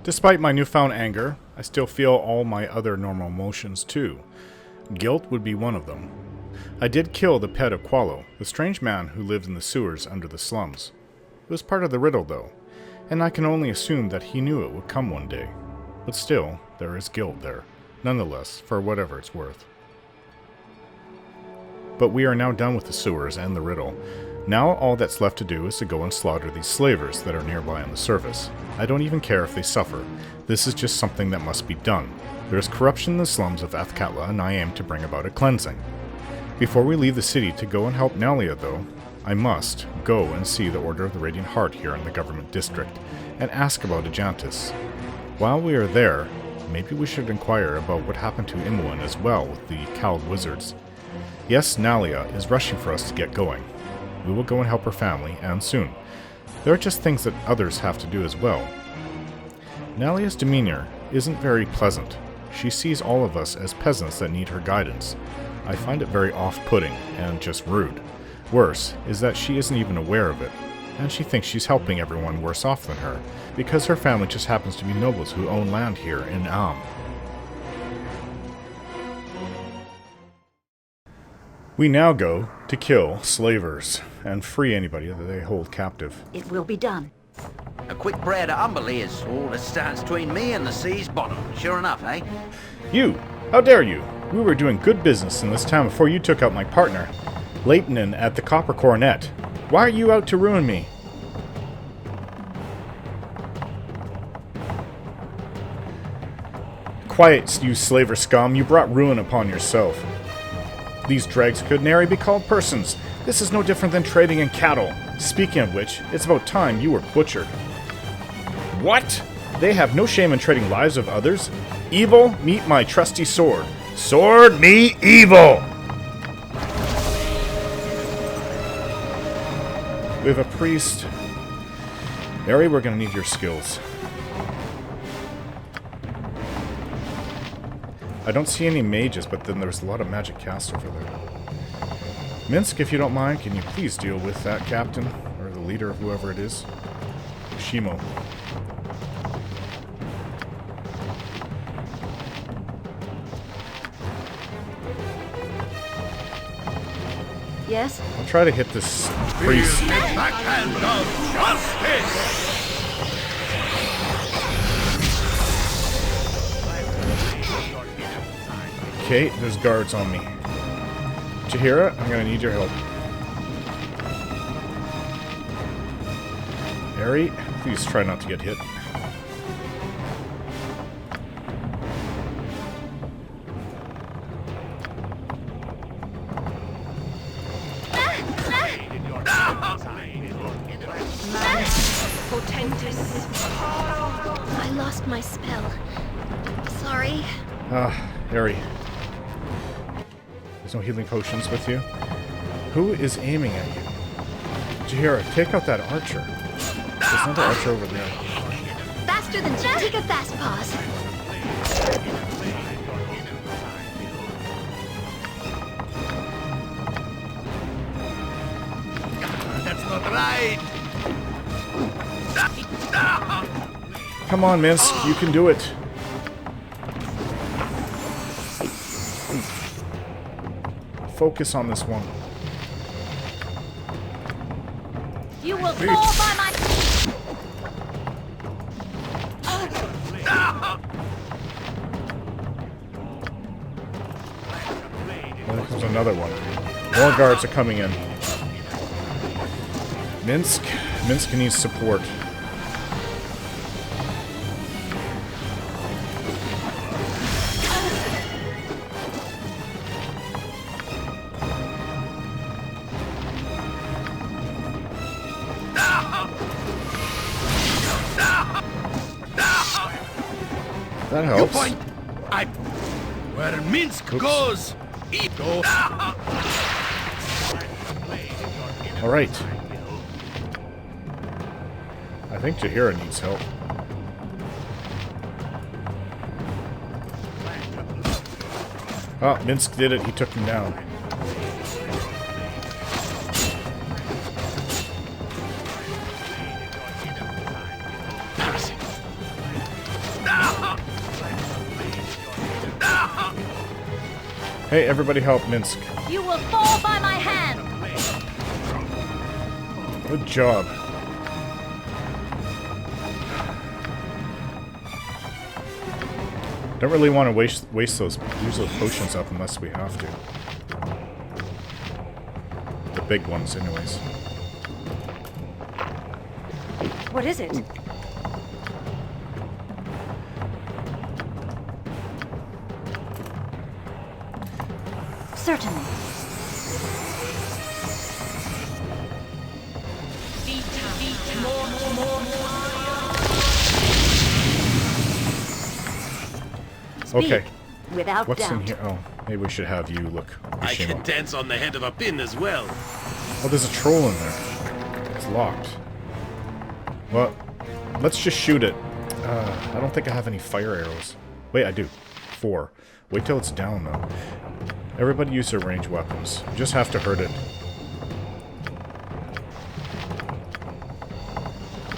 Despite my newfound anger, I still feel all my other normal emotions too. Guilt would be one of them. I did kill the pet of Qualo, the strange man who lived in the sewers under the slums. It was part of the riddle though, and I can only assume that he knew it would come one day. But still, there is guilt there, nonetheless, for whatever it's worth. But we are now done with the sewers and the riddle. Now all that's left to do is to go and slaughter these slavers that are nearby on the surface. I don't even care if they suffer. This is just something that must be done. There is corruption in the slums of Athkatla, and I aim to bring about a cleansing. Before we leave the city to go and help Nalia, though, I must go and see the Order of the Radiant Heart here in the government district, and ask about Ajantis. While we are there, maybe we should inquire about what happened to Imoen as well with the cowled wizards. Yes, Nalia is rushing for us to get going. We will go and help her family, and soon. There are just things that others have to do as well. Nalia's demeanor isn't very pleasant. She sees all of us as peasants that need her guidance. I find it very off-putting and just rude. Worse is that she isn't even aware of it, and she thinks she's helping everyone worse off than her, because her family just happens to be nobles who own land here in Am. We now go to kill slavers and free anybody that they hold captive. It will be done. A quick prayer to Umberley is all that stands between me and the sea's bottom. Sure enough, eh? You! How dare you! We were doing good business in this town before you took out my partner, Leighton at the Copper Coronet. Why are you out to ruin me? Quiet, you slaver scum. You brought ruin upon yourself. These dregs could nary be called persons. This is no different than trading in cattle. Speaking of which, it's about time you were butchered. What? They have no shame in trading lives of others? Evil, meet my trusty sword. Sword, meet evil! We have a priest. Harry, we're gonna need your skills. I don't see any mages, but then there's a lot of magic cast over there. Minsk, if you don't mind, can you please deal with that captain, or the leader of whoever it is? Shimo. Yes? I'll try to hit this priest. Backhand of justice! Okay, there's guards on me. Jahira, I'm gonna need your help. Harry, please try not to get hit. Potentis. I lost my spell. Sorry. Harry. There's no healing potions with you. Who is aiming at you? Jahira, take out that archer. There's another archer over there. Faster than Jack. Take a fast pause. That's not right! Come on, Minsk, you can do it. Focus on this one. You will fall by my... There comes another one. More guards are coming in. Minsk needs support. That helps. Point. Where Minsk goes, go. All right. I think Jahira needs help. Oh, Minsk did it. He took him down. Hey, everybody help Minsk. You will fall by my hand! Good job. Don't really want to waste use those potions up unless we have to. The big ones, anyways. What is it? Certainly. Okay. Without What's doubt. in here? Oh, maybe we should have you look. I Yoshimo. can dance on the head of a pin as well. Oh, there's a troll in there. It's locked. Well, let's just shoot it. I don't think I have any fire arrows. Wait, I do. 4. Wait till it's down, though. Everybody use their ranged weapons. You just have to hurt it.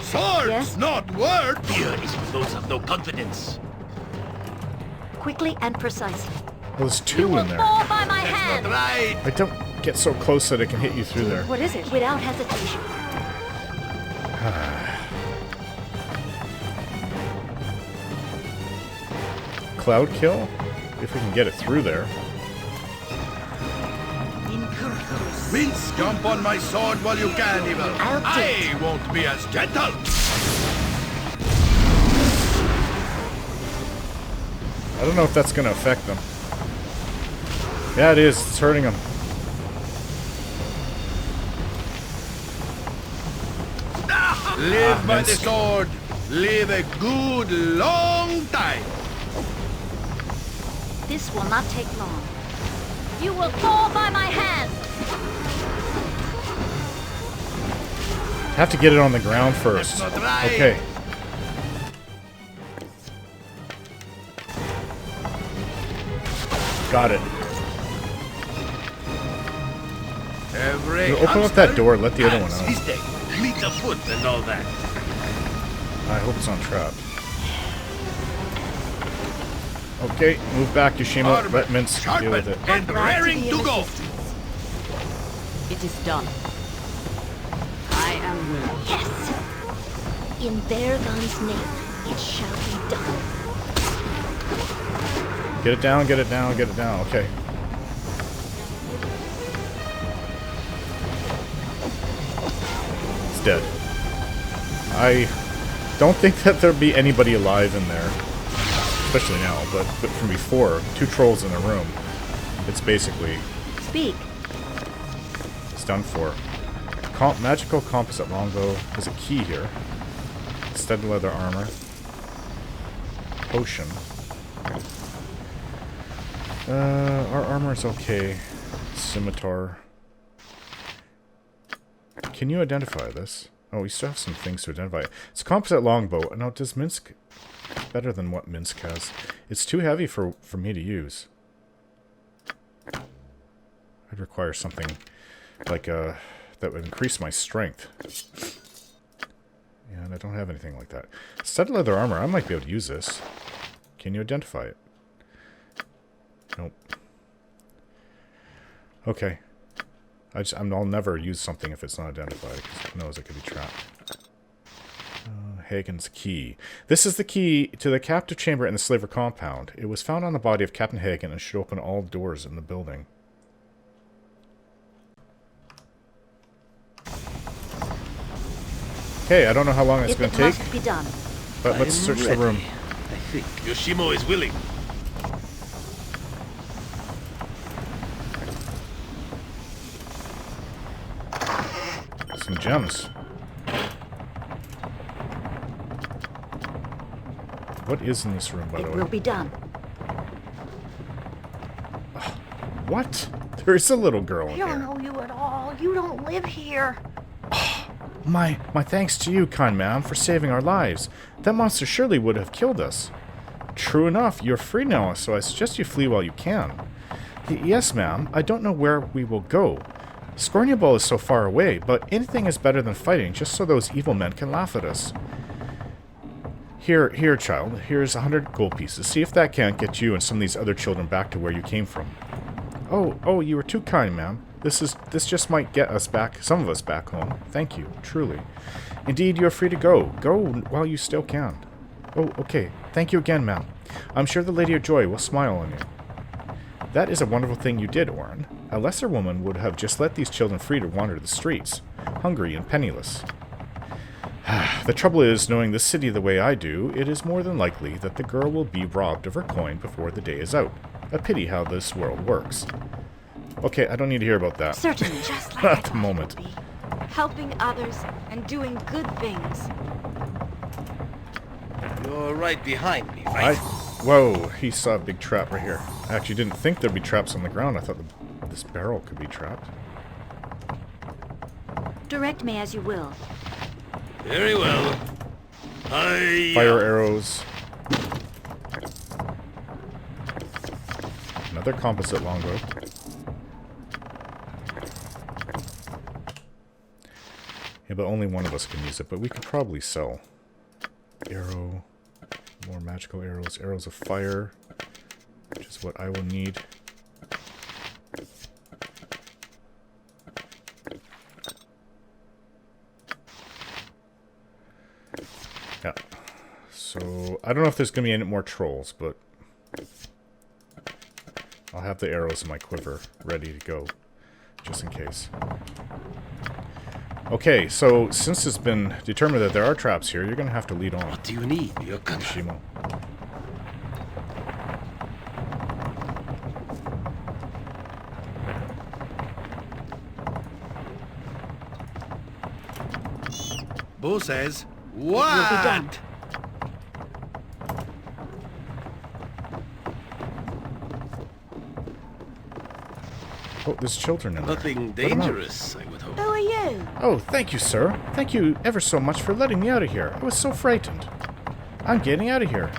Swords, Yes? not words! Fear is for those of no confidence. Quickly and precisely. Well, there's You 2 will in there. fall by my That's hand! not right! I don't get so close that it can hit you through there. What is it? Without hesitation. Cloud kill? If we can get it through there. Mince, jump on my sword while you can, evil. I'll do I won't be as gentle. I don't know if that's going to affect them. Yeah, it is. It's hurting them. Live by the Minsk. sword. Live a good long time. This will not take long. You will fall by my hand! Have to get it on the ground first. That's not right. Okay. Got it. Every You open up that hamster door, let the other one has out. his day. Fleet of foot and all that. I hope it's untrapped. Okay, move back, Yoshimo. Armor, Let Minsk deal with sharpened it. and Glad to raring be to of go. assistance. It is done. I am willing. Yes! In Bergon's name, it shall be done. Get it down, get it down, get it down. Okay. It's dead. I don't think that there'd be anybody alive in there. Especially now, but from before, 2 trolls in a room. It's basically... Speak. It's done for. Magical composite longbow. There's a key here. Studded leather armor. Potion. Our armor is okay. Scimitar. Can you identify this? Oh, we still have some things to identify. It's a composite longbow. Now, does Minsk... Better than what Minsk has. It's too heavy for me to use. I'd require something like that would increase my strength. Yeah, and I don't have anything like that. Studded leather armor. I might be able to use this. Can you identify it? Nope. Okay. I'll never use something if it's not identified, because who knows, it could be trapped. Hagen's key. This is the key to the captive chamber in the slaver compound. It was found on the body of Captain Hagen and should open all doors in the building. Okay, I don't know how long it's going to take, Must be done. but let's search the room. I think Yoshimo is willing. Some gems. What is in this room, by the It way? will be done. What? There is a little girl in I don't here. know you at all. You don't live here. My thanks to you, kind ma'am, for saving our lives. That monster surely would have killed us. True enough, you're free now, so I suggest you flee while you can. Yes, ma'am. I don't know where we will go. Scorniable is so far away, but anything is better than fighting, just so those evil men can laugh at us. Here, child. Here's 100 gold pieces. See if that can't get you and some of these other children back to where you came from. Oh, you were too kind, ma'am. This just might get us back, some of us back home. Thank you, truly. Indeed, you are free to go. Go while you still can. Oh, okay. Thank you again, ma'am. I'm sure the Lady of Joy will smile on you. That is a wonderful thing you did, Orin. A lesser woman would have just let these children free to wander the streets, hungry and penniless. The trouble is, knowing this city the way I do, it is more than likely that the girl will be robbed of her coin before the day is out. A pity how this world works. Okay, I don't need to hear about that. Certainly. Just like At the moment. Helping others and doing good things. You're right behind me, right? Whoa, he saw a big trap right here. I actually didn't think there'd be traps on the ground. I thought this barrel could be trapped. Direct me as you will. Very well. Fire arrows. Another composite longbow. Yeah, but only one of us can use it, but we could probably sell. Arrow. More magical arrows. Arrows of fire. Which is what I will need. Yeah. So, I don't know if there's going to be any more trolls, but I'll have the arrows in my quiver ready to go, just in case. Okay, so since it's been determined that there are traps here, you're going to have to lead on. What do you need, Yukon? Shimo. Bo says, Will be done. what? Oh, there's children in there. Nothing Let 'em out. dangerous, I would hope. Who are you? Oh, thank you, sir. Thank you ever so much for letting me out of here. I was so frightened. I'm getting out of here.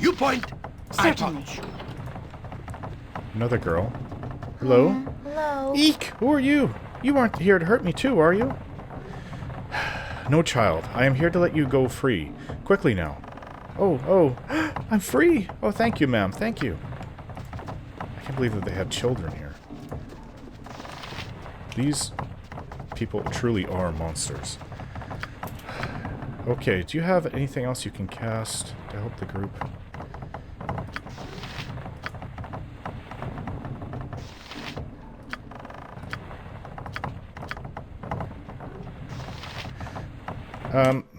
You point. I Certainly. punch. Another girl. Hello? Hello. Eek! Who are you? You aren't here to hurt me too, are you? No, child. I am here to let you go free. Quickly now. Oh, I'm free! Oh, thank you, ma'am. Thank you. I can't believe that they had children here. These people truly are monsters. Okay, do you have anything else you can cast to help the group?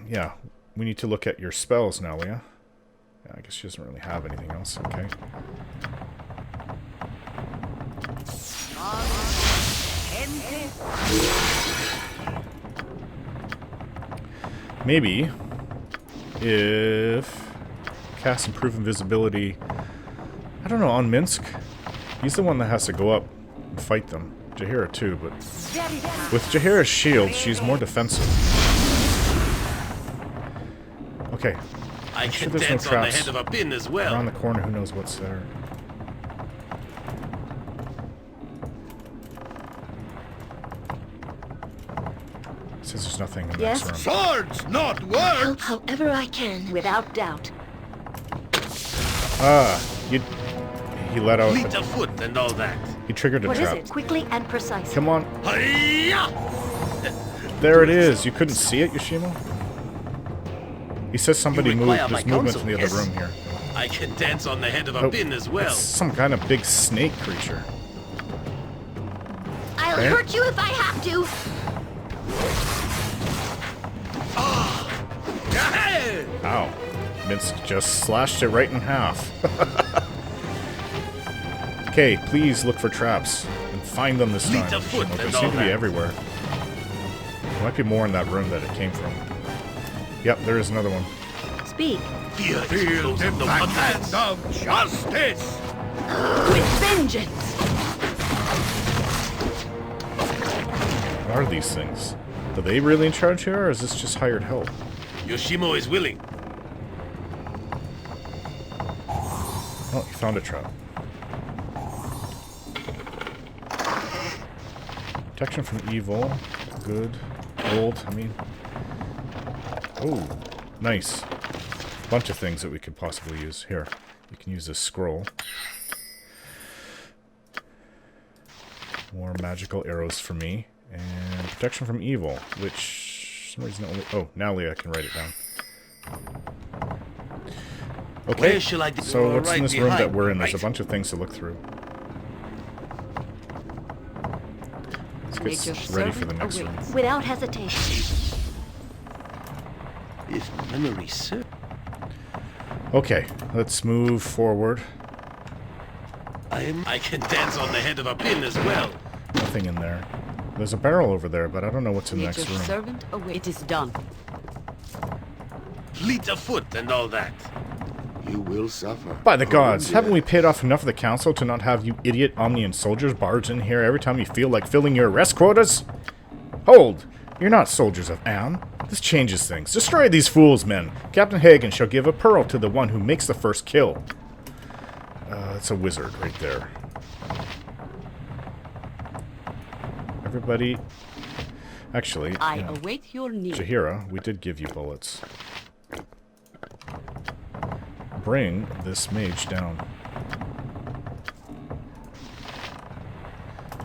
Yeah. We need to look at your spells now, Leah. Yeah, I guess she doesn't really have anything else. Okay. Maybe if cast improve invisibility, I don't know, on Minsk. He's the one that has to go up and fight them. Jahira too, but with Jahira's shield, she's more defensive. Okay. I I'm sure can there's no dance on the traps head of a pin as well. around the corner. Who knows what's there? Since there's nothing in Yes? this room. Swords, not Help words. however I can. Without doubt. He let out. Fleet of foot and all that. He triggered a What is trap. it? Quickly and precisely. Come on. Hi-ya! There it is. You couldn't see it, Yoshimo? He says somebody You moved. require There's my movement counsel, in the other yes? room here. I can dance on the head of a Oh, pin as well. It's some kind of big snake creature. I'll Okay. hurt you if I have to. Hey! Ow. Minsk just slashed it right in half. Okay, please look for traps. And find them this Fleet time. of foot Yoshimo. They and seem all to be that. everywhere. There might be more in that room that it came from. Yep, there is another one. Speak. Fear is the hand of justice. With vengeance. What are these things? Are they really in charge here, or is this just hired help? Yoshimo is willing. Oh, you found a trap. Protection from evil. Good. Old, I mean. Oh, nice. bunch of things that we could possibly use. Here, you can use this scroll. More magical arrows for me. And protection from evil, which... for some reason only... Oh, now Leah can write it down. Okay, so what's in this room that we're in? There's a bunch of things to look through. Let's get ready for the next room. Without hesitation. If memory serves. Okay, let's move forward. I can dance on the head of a pin as well. Nothing in there. There's a barrel over there, but I don't know what's in the next room. Servant away. It is done. Fleet of foot and all that. You will suffer. By the gods, haven't we paid off enough of the council to not have you idiot Omnian soldiers barge in here every time you feel like filling your arrest quotas? Hold! You're not soldiers of Anne. This changes things. Destroy these fools, men. Captain Hagen shall give a pearl to the one who makes the first kill. That's a wizard right there. Everybody... Actually, I await your news. Jaheira, we did give you bullets. Bring this mage down.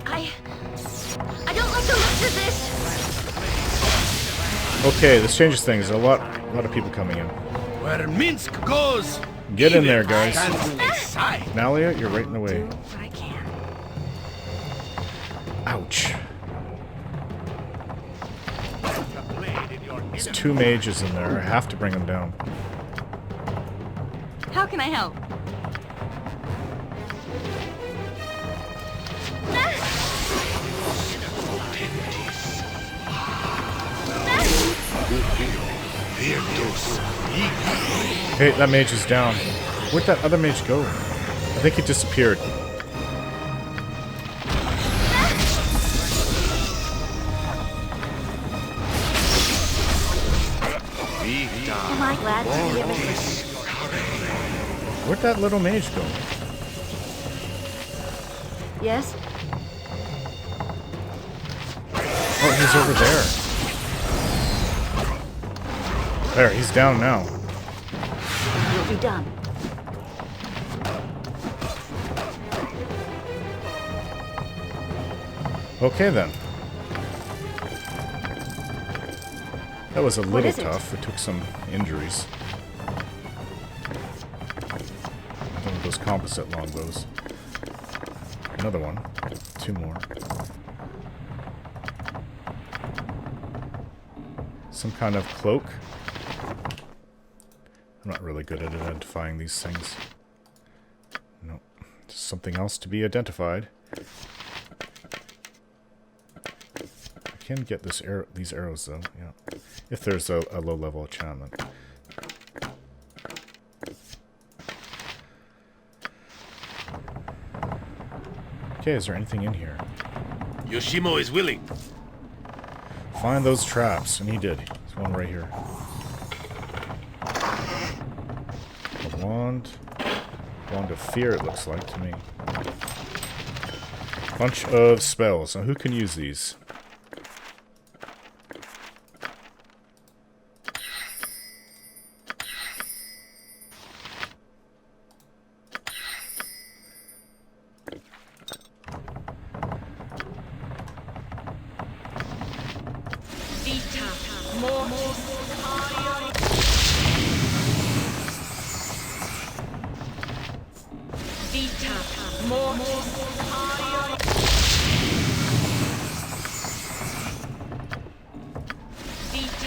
I don't like the looks of this. Okay, this changes things. There's a lot of people coming in. Where Minsk goes. Get in there, guys. Side. Nalia, you're right in the way. Do what I can. Ouch. There's 2 mages in there. I have to bring them down. How can I help? Hey, that mage is down. Where'd that other mage go? I think he disappeared. Am I glad to be able to... Where'd that little mage go? Yes? Oh, he's over there. There, he's down now. Will be done. Okay, then. That was a little is it? tough. It took some injuries. One of those composite longbows. Another one. 2 more. Some kind of cloak. I'm not really good at identifying these things. Nope. Just something else to be identified. I can get this these arrows though, yeah. If there's a low-level enchantment. Okay, is there anything in here? Yoshimo is willing. Find those traps, and he did. There's one right here. A wand. Wand of fear, it looks like to me. Bunch of spells. Now, who can use these?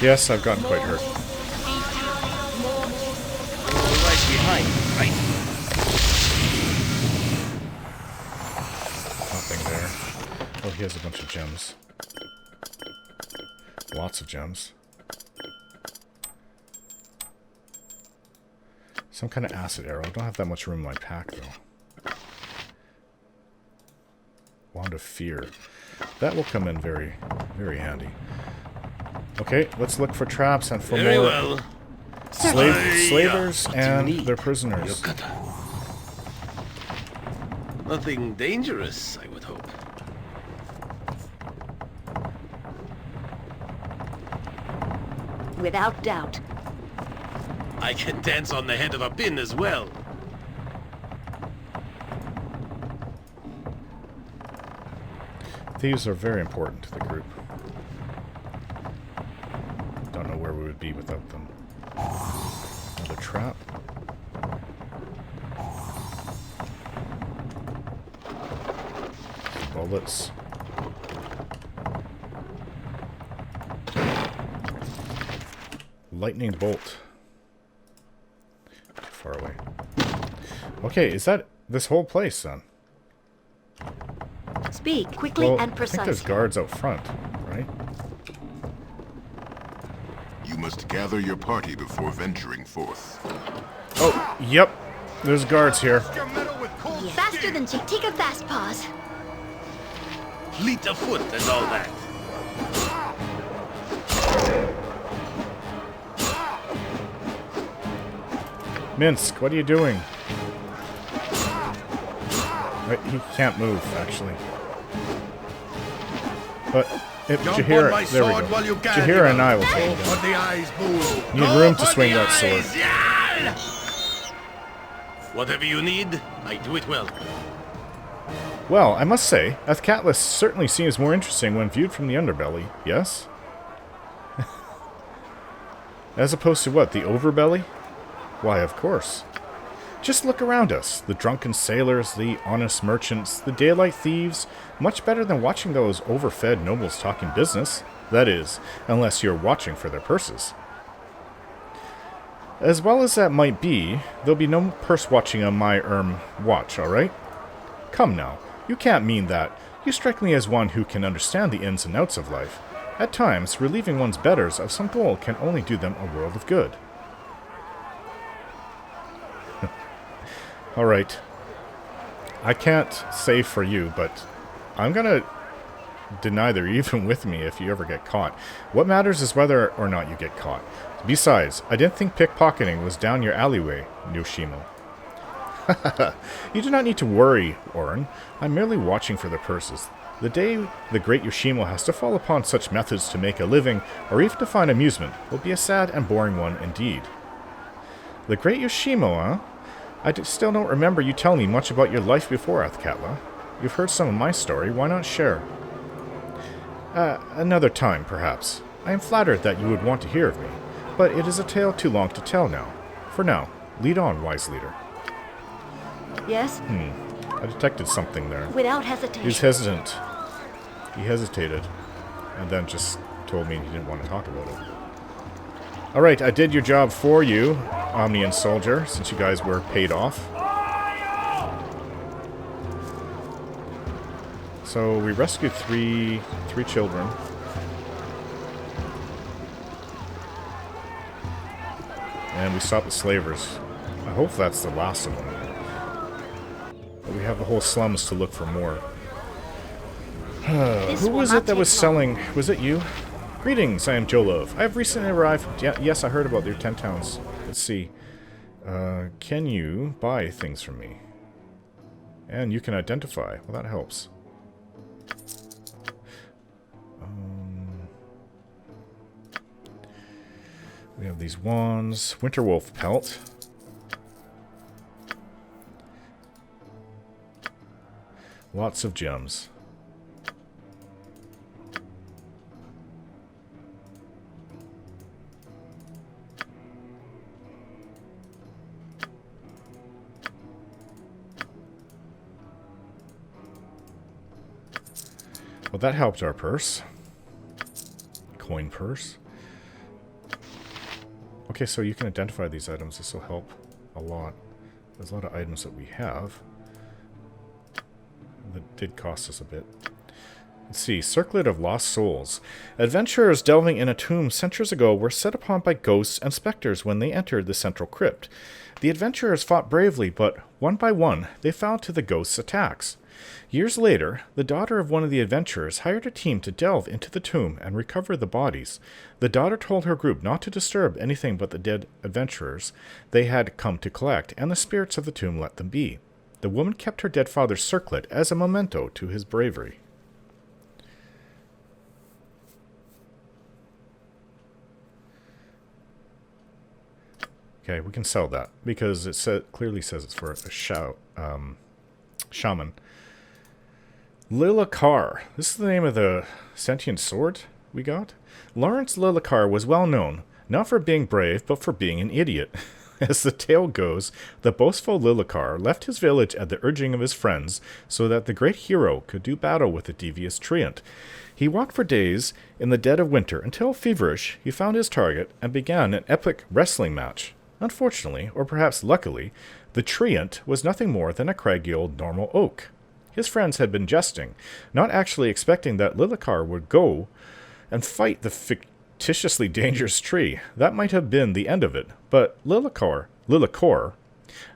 Yes, I've gotten quite hurt. Right behind, right? Nothing there. Oh, he has a bunch of gems. Lots of gems. Some kind of acid arrow. I don't have that much room in my pack, though. Wand of fear. That will come in very, very handy. Okay, let's look for traps and for more slavers and their prisoners. Nothing dangerous, I would hope. Without doubt. I can dance on the head of a pin as well. Thieves are very important to the group. Don't know where we would be without them. Another trap. Bullets. Lightning bolt. Too far away. Okay, is that this whole place then? Speak quickly Well, and I think precisely. there's guards out front, right? You must gather your party before venturing forth. Oh, yep. There's guards here. Yes. Faster than Jake. Take a fast pause. Fleet of foot and all that. Minsk, what are you doing? Wait, he can't move, actually. But if Jump Jahira, on my there we sword go. while you can, Jahira and Eva. I will take Go it. for the eyes, move. You need room to swing that sword. Whatever you need, I do it well. Well, I must say, Athkatla certainly seems more interesting when viewed from the underbelly, yes? As opposed to what, the overbelly? Why, of course. Just look around us. The drunken sailors, the honest merchants, the daylight thieves. Much better than watching those overfed nobles talking business. That is, unless you're watching for their purses. As well as that might be, there'll be no purse watching on my, watch, alright? Come now, you can't mean that. You strike me as one who can understand the ins and outs of life. At times, relieving one's betters of some gold can only do them a world of good. Alright. I can't say for you, but I'm gonna deny they're even with me if you ever get caught. What matters is whether or not you get caught. Besides, I didn't think pickpocketing was down your alleyway, Yoshimo. You do not need to worry, Orin. I'm merely watching for the purses. The day the great Yoshimo has to fall upon such methods to make a living, or even to find amusement, will be a sad and boring one indeed. The great Yoshimo, huh? Still don't remember you telling me much about your life before Athkatla. You've heard some of my story, why not share? Another time, perhaps. I am flattered that you would want to hear of me, but it is a tale too long to tell now. For now, lead on, wise leader. Yes? I detected something there. Without He hesitation. was hesitant. He hesitated, and then just told me he didn't want to talk about it. Alright, I did your job for you, Omnian Soldier, since you guys were paid off. So we rescued three children. And we stopped the slavers. I hope that's the last of them. But we have the whole slums to look for more. Who was it that was selling? Was it you? Greetings, I am Jolov. I have recently arrived. Yes, I heard about your 10 towns. Let's see. Can you buy things from me? And you can identify. Well, that helps. We have these wands. Winterwolf pelt. Lots of gems. Well, that helped our purse. Coin purse. Okay, so you can identify these items. This will help a lot. There's a lot of items that we have that did cost us a bit. Let's see. Circlet of Lost Souls. Adventurers delving in a tomb centuries ago were set upon by ghosts and specters when they entered the central crypt. The adventurers fought bravely, but one by one, they fell to the ghosts' attacks. Years later, the daughter of one of the adventurers hired a team to delve into the tomb and recover the bodies. The daughter told her group not to disturb anything but the dead adventurers they had come to collect, and the spirits of the tomb let them be. The woman kept her dead father's circlet as a memento to his bravery. Okay, we can sell that because it clearly says it's for a shaman. Lilakar. This is the name of the sentient sword we got? Lawrence Lilakar was well known, not for being brave, but for being an idiot. As the tale goes, the boastful Lilakar left his village at the urging of his friends so that the great hero could do battle with the devious treant. He walked for days in the dead of winter until, feverish, he found his target and began an epic wrestling match. Unfortunately, or perhaps luckily, the treant was nothing more than a craggy old normal oak. His friends had been jesting, not actually expecting that Lilakar would go and fight the fictitiously dangerous tree. That might have been the end of it, but Lilakor,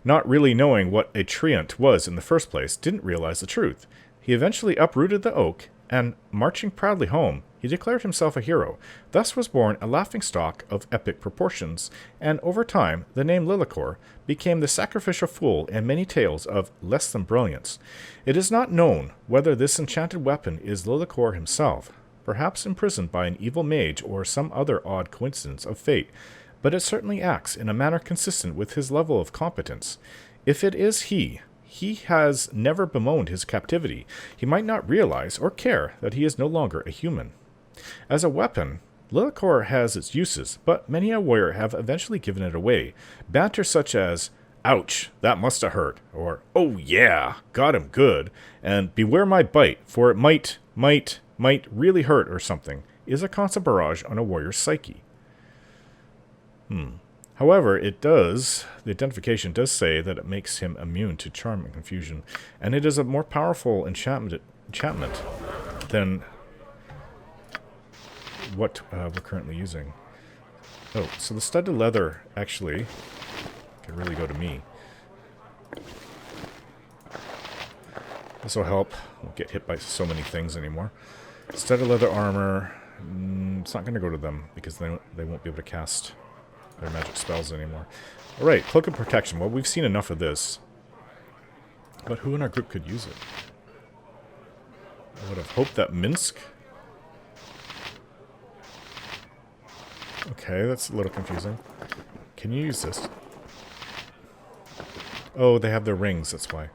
not really knowing what a treant was in the first place, didn't realize the truth. He eventually uprooted the oak, and, marching proudly home, he declared himself a hero. Thus was born a laughingstock of epic proportions, and over time, the name Lilakor became the sacrificial fool in many tales of less than brilliance. It is not known whether this enchanted weapon is Lilakor himself, perhaps imprisoned by an evil mage or some other odd coincidence of fate, but it certainly acts in a manner consistent with his level of competence. If it is he has never bemoaned his captivity. He might not realize or care that he is no longer a human. As a weapon, Lilakor has its uses, but many a warrior have eventually given it away. Banter such as, "Ouch, that must have hurt," or "Oh yeah, got him good," and "Beware my bite, for it might really hurt," or something, is a constant barrage on a warrior's psyche. However, the identification does say that it makes him immune to charm and confusion, and it is a more powerful enchantment than what we're currently using. Oh, so the studded leather actually can really go to me. This will help. Won't get hit by so many things anymore. Studded leather armor, it's not going to go to them because they won't be able to cast their magic spells anymore. Alright, Cloak of Protection. Well, we've seen enough of this. But who in our group could use it? I would have hoped that Minsk... Okay, that's a little confusing. Can you use this? Oh, they have their rings, that's why.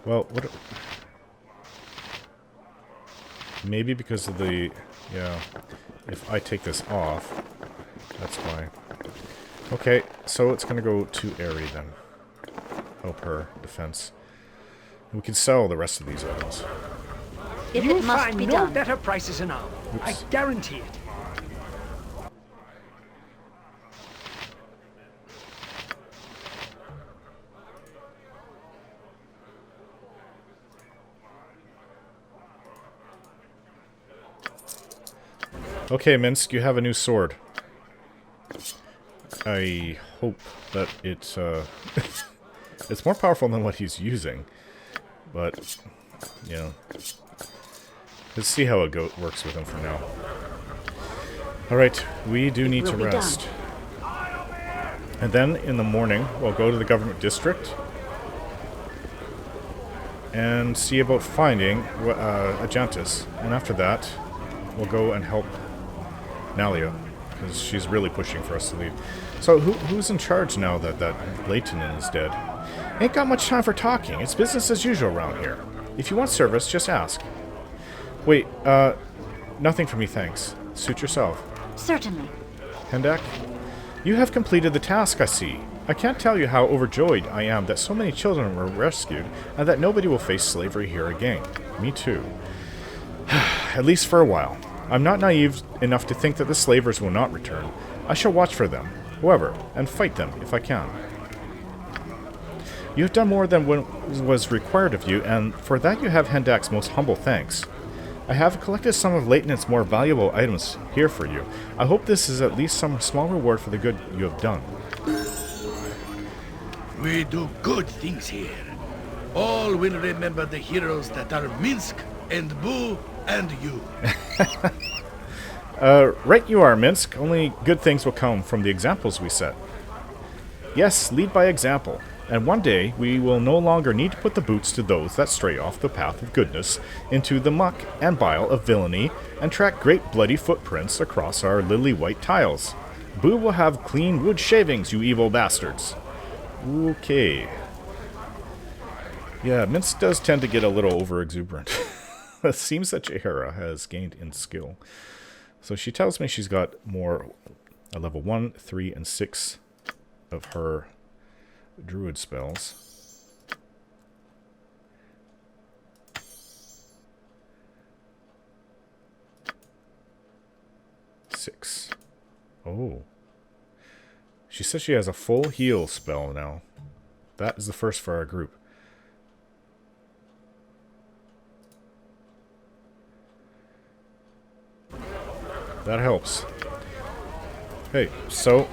Well, what... Maybe because of the... Yeah. If I take this off, that's why. Okay, so it's going to go to Aerie then. Help her defense. We can sell the rest of these items. If You'll it must find be no done. better prices in armor. I guarantee it. Okay, Minsk, you have a new sword. I hope that it's it's more powerful than what he's using. But, you know, let's see how it works with him for now. Alright, we do need to rest. And then, in the morning, we'll go to the government district and see about finding Ajantis. And after that, we'll go and help Nalia, because she's really pushing for us to leave. So, who's in charge now that Leighton is dead? Ain't got much time for talking. It's business as usual around here. If you want service, just ask. Wait, nothing for me, thanks. Suit yourself. Certainly. Hendak, you have completed the task, I see. I can't tell you how overjoyed I am that so many children were rescued and that nobody will face slavery here again. Me too. At least for a while. I'm not naive enough to think that the slavers will not return. I shall watch for them, however, and fight them if I can. You have done more than was required of you, and for that you have Hendak's most humble thanks. I have collected some of Leighton's more valuable items here for you. I hope this is at least some small reward for the good you have done. We do good things here. All will remember the heroes that are Minsk and Boo and you. Right you are, Minsk. Only good things will come from the examples we set. Yes, lead by example. And one day, we will no longer need to put the boots to those that stray off the path of goodness into the muck and bile of villainy and track great bloody footprints across our lily-white tiles. Boo will have clean wood shavings, you evil bastards. Okay. Yeah, Minsk does tend to get a little over-exuberant. It seems that Jahara has gained in skill. So she tells me she's got more level 1, 3, and 6 of her druid spells. Six. Oh. She says she has a full heal spell now. That is the first for our group. That helps. Hey, so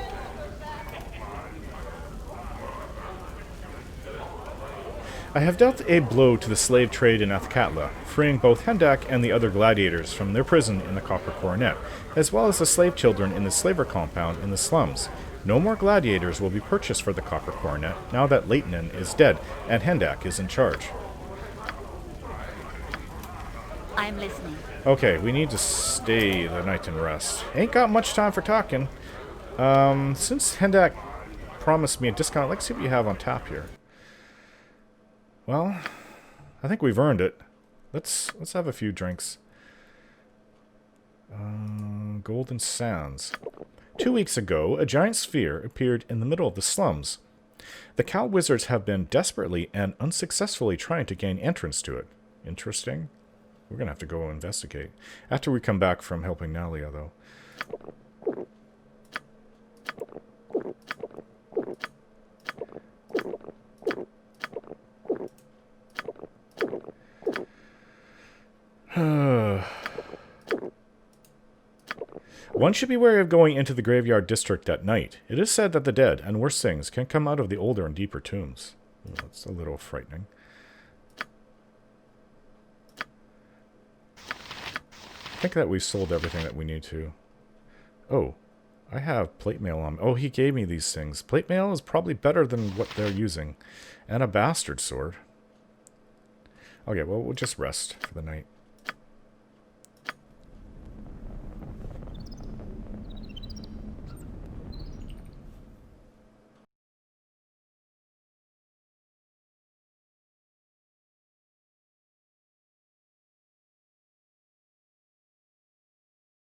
I have dealt a blow to the slave trade in Athkatla, freeing both Hendak and the other gladiators from their prison in the Copper Coronet, as well as the slave children in the slaver compound in the slums. No more gladiators will be purchased for the Copper Coronet now that Leitinen is dead and Hendak is in charge. I'm listening. Okay, we need to stay the night and rest. Ain't got much time for talking. Since Hendak promised me a discount, let's see what you have on tap here. Well, I think we've earned it. Let's have a few drinks. Golden Sands. 2 weeks ago, a giant sphere appeared in the middle of the slums. The Cow Wizards have been desperately and unsuccessfully trying to gain entrance to it. Interesting. We're going to have to go investigate. After we come back from helping Nalia, though. One should be wary of going into the graveyard district at night. It is said that the dead, and worse things, can come out of the older and deeper tombs. Oh, that's a little frightening. I think that we've sold everything that we need to. Oh, I have plate mail on. Oh, he gave me these things. Plate mail is probably better than what they're using. And a bastard sword. Okay, well, we'll just rest for the night.